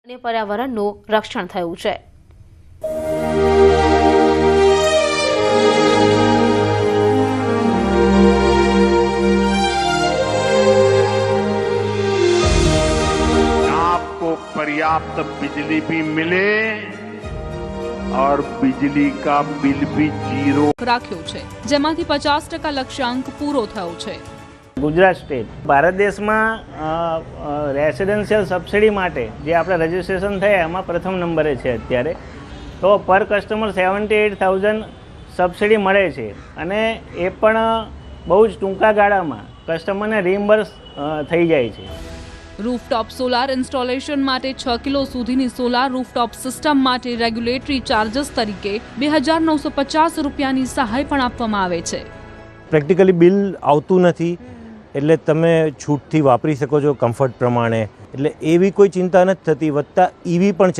અને પર્યાવરણનું રક્ષણ થયું છે। आपको पर्याप्त बिजली भी मिले और बिजली का बिल भी जीरो राख्यो छे, जेमांथी 50% लक्ष्यांक पूरो थयो छे। गुजरात स्टेट भारत देश में रेसिडेंशियल सब्सिडी माटे जे आपणे रजिस्ट्रेशन थया एमां प्रथम नंबरे छे अत्यारे। तो पर कस्टमर 78,000 सब्सिडी मळे छे अने ए पण बहु ज टूंका गाळामां कस्टमरने रिइम्बर्स थई जाय छे। रूफटॉप सोलार इंस्टॉलेशन माटे 6 किलो सुधीनी सोलार रूफटॉप सिस्टम माटे रेग्युलेटरी चार्जेस तरीके 2,950 रूपियानी सहाय पण आपवामां आवे छे। प्रेक्टिकली बिल आवतुं नथी એટલે તમે છૂટથી વાપરી શકો છો કમ્ફર્ટ પ્રમાણે, એટલે એવી કોઈ ચિંતા નથી થતી। વત્તા ઈવી પણ